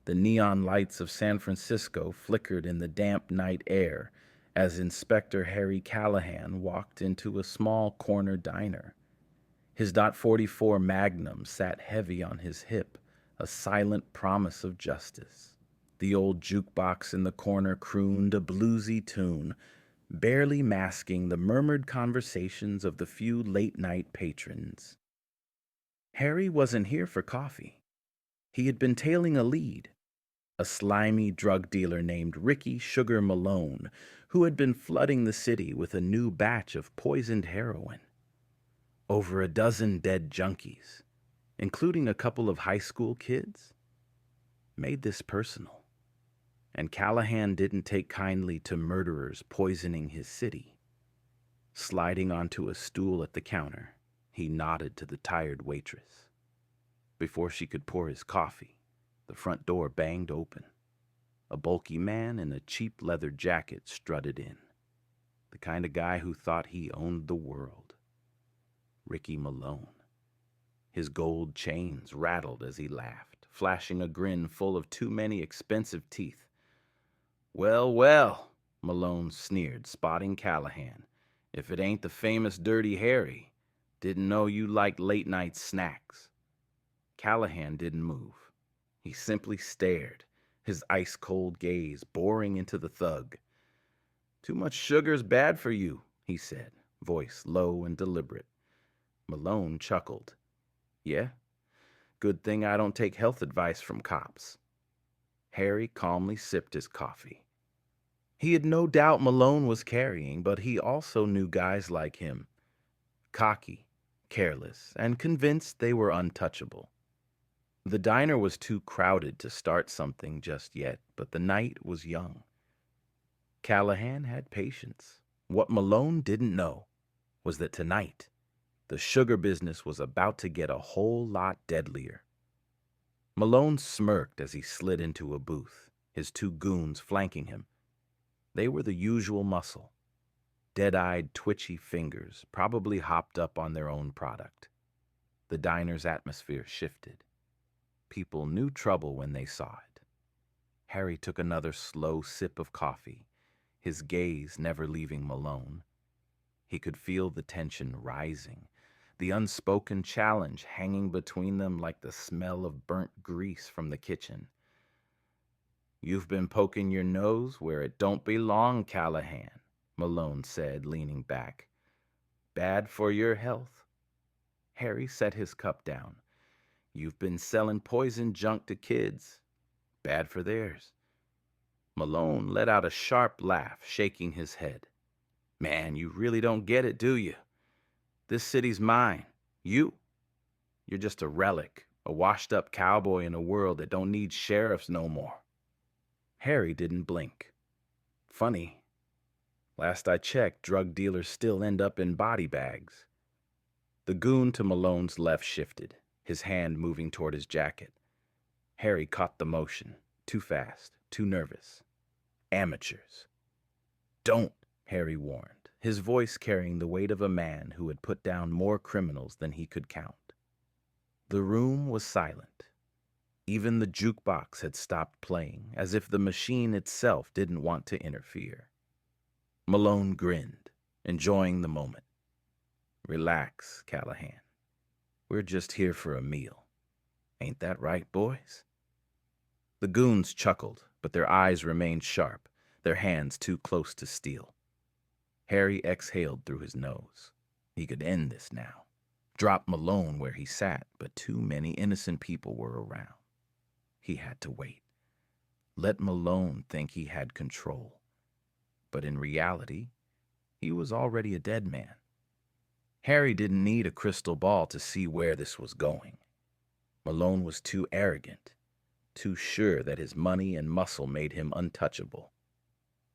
The neon lights of San Francisco flickered in the damp night air as Inspector Harry Callahan walked into a small corner diner. His .44 Magnum sat heavy on his hip, a silent promise of justice. The old jukebox in the corner crooned a bluesy tune, barely masking the murmured conversations of the few late-night patrons. Harry wasn't here for coffee. He had been tailing a lead, a slimy drug dealer named Ricky Sugar Malone, who had been flooding the city with a new batch of poisoned heroin. Over a dozen dead junkies, including a couple of high school kids, made this personal. And Callahan didn't take kindly to murderers poisoning his city. Sliding onto a stool at the counter, he nodded to the tired waitress. Before she could pour his coffee, the front door banged open. A bulky man in a cheap leather jacket strutted in. The kind of guy who thought he owned the world. Ricky Malone. His gold chains rattled as he laughed, flashing a grin full of too many expensive teeth. "Well, well," Malone sneered, spotting Callahan. "If it ain't the famous Dirty Harry. Didn't know you liked late-night snacks." Callahan didn't move. He simply stared, his ice-cold gaze boring into the thug. "Too much sugar's bad for you," he said, voice low and deliberate. Malone chuckled. "Yeah? Good thing I don't take health advice from cops." Harry calmly sipped his coffee. He had no doubt Malone was carrying, but he also knew guys like him. Cocky, careless, and convinced they were untouchable. The diner was too crowded to start something just yet, but the night was young. Callahan had patience. What Malone didn't know was that tonight, the sugar business was about to get a whole lot deadlier. Malone smirked as he slid into a booth, his two goons flanking him. They were the usual muscle. Dead-eyed, twitchy fingers, probably hopped up on their own product. The diner's atmosphere shifted. People knew trouble when they saw it. Harry took another slow sip of coffee, his gaze never leaving Malone. He could feel the tension rising, the unspoken challenge hanging between them like the smell of burnt grease from the kitchen. "You've been poking your nose where it don't belong, Callahan," Malone said, leaning back. "Bad for your health." Harry set his cup down. "You've been selling poison junk to kids. Bad for theirs." Malone let out a sharp laugh, shaking his head. "Man, you really don't get it, do you? This city's mine. You're just a relic, a washed-up cowboy in a world that don't need sheriffs no more." Harry didn't blink. "Funny. Last I checked, drug dealers still end up in body bags." The goon to Malone's left shifted, his hand moving toward his jacket. Harry caught the motion. Too fast, too nervous. Amateurs. "Don't," Harry warned, his voice carrying the weight of a man who had put down more criminals than he could count. The room was silent. Even the jukebox had stopped playing, as if the machine itself didn't want to interfere. Malone grinned, enjoying the moment. "Relax, Callahan. We're just here for a meal. Ain't that right, boys?" The goons chuckled, but their eyes remained sharp, their hands too close to steel. Harry exhaled through his nose. He could end this now. Drop Malone where he sat, but too many innocent people were around. He had to wait. Let Malone think he had control. But in reality, he was already a dead man. Harry didn't need a crystal ball to see where this was going. Malone was too arrogant, too sure that his money and muscle made him untouchable.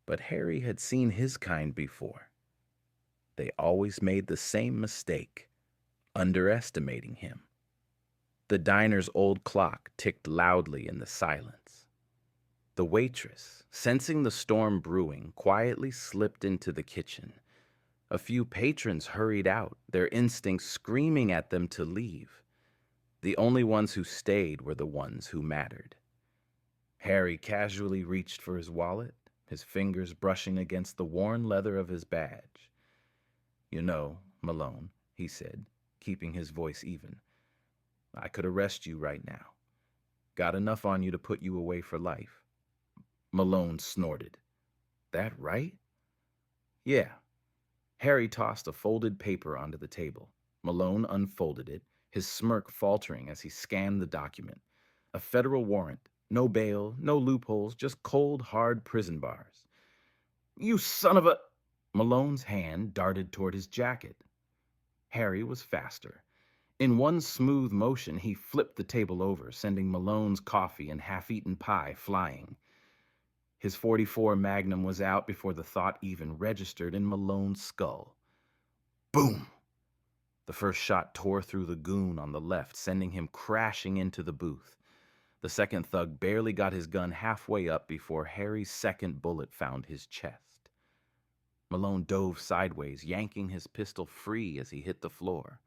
But Harry had seen his kind before. They always made the same mistake, underestimating him. The diner's old clock ticked loudly in the silence. The waitress, sensing the storm brewing, quietly slipped into the kitchen. A few patrons hurried out, their instincts screaming at them to leave. The only ones who stayed were the ones who mattered. Harry casually reached for his wallet, his fingers brushing against the worn leather of his badge. "You know, Malone," he said, keeping his voice even, "I could arrest you right now. Got enough on you to put you away for life." Malone snorted. "That right?" "Yeah." Harry tossed a folded paper onto the table. Malone unfolded it, his smirk faltering as he scanned the document. A federal warrant. No bail, no loopholes, just cold, hard prison bars. "You son of a—" Malone's hand darted toward his jacket. Harry was faster. In one smooth motion, he flipped the table over, sending Malone's coffee and half-eaten pie flying. His .44 Magnum was out before the thought even registered in Malone's skull. Boom! The first shot tore through the goon on the left, sending him crashing into the booth. The second thug barely got his gun halfway up before Harry's second bullet found his chest. Malone dove sideways, yanking his pistol free as he hit the floor.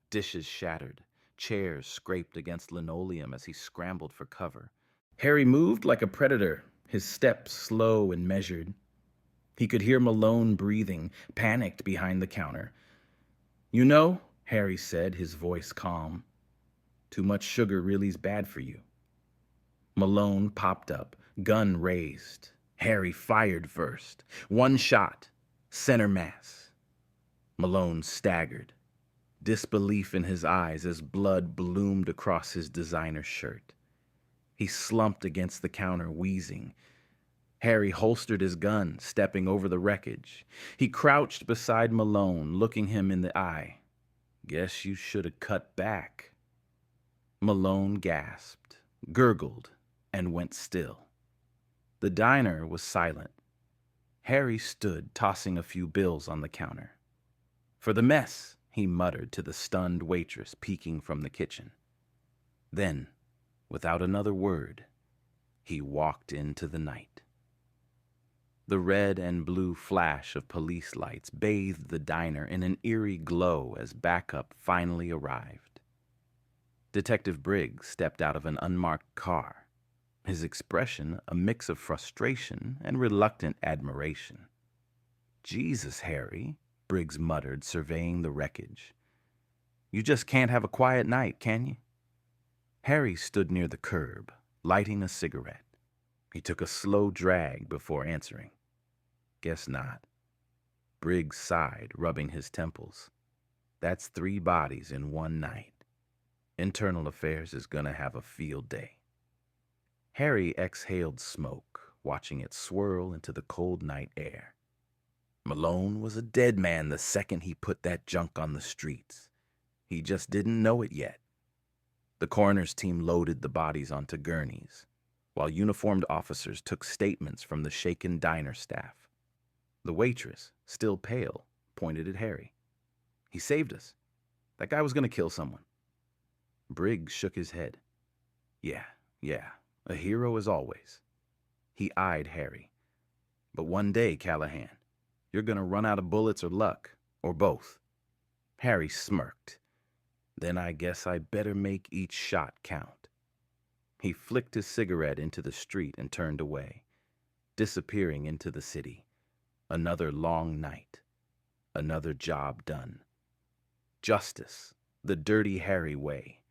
Dishes shattered, chairs scraped against linoleum as he scrambled for cover. Harry moved like a predator, his steps slow and measured. He could hear Malone breathing, panicked behind the counter. "You know," Harry said, his voice calm, "too much sugar really's bad for you." Malone popped up, gun raised. Harry fired first. One shot, center mass. Malone staggered, disbelief in his eyes as blood bloomed across his designer shirt. He slumped against the counter, wheezing. Harry holstered his gun, stepping over the wreckage. He crouched beside Malone, looking him in the eye. "Guess you should have cut back." Malone gasped, gurgled, and went still. The diner was silent. Harry stood, tossing a few bills on the counter. "For the mess," he muttered to the stunned waitress peeking from the kitchen. Then, without another word, he walked into the night. The red and blue flash of police lights bathed the diner in an eerie glow as backup finally arrived. Detective Briggs stepped out of an unmarked car, his expression a mix of frustration and reluctant admiration. "Jesus, Harry," Briggs muttered, surveying the wreckage. "You just can't have a quiet night, can you?" Harry stood near the curb, lighting a cigarette. He took a slow drag before answering. "Guess not." Briggs sighed, rubbing his temples. "That's 3 bodies in one night. Internal Affairs is gonna have a field day." Harry exhaled smoke, watching it swirl into the cold night air. Malone was a dead man the second he put that junk on the streets. He just didn't know it yet. The coroner's team loaded the bodies onto gurneys, while uniformed officers took statements from the shaken diner staff. The waitress, still pale, pointed at Harry. "He saved us. That guy was going to kill someone." Briggs shook his head. Yeah, a hero as always." He eyed Harry. "But one day, Callahan, you're going to run out of bullets or luck, or both." Harry smirked. "Then I guess I better make each shot count." He flicked his cigarette into the street and turned away, disappearing into the city. Another long night. Another job done. Justice, the Dirty Harry way.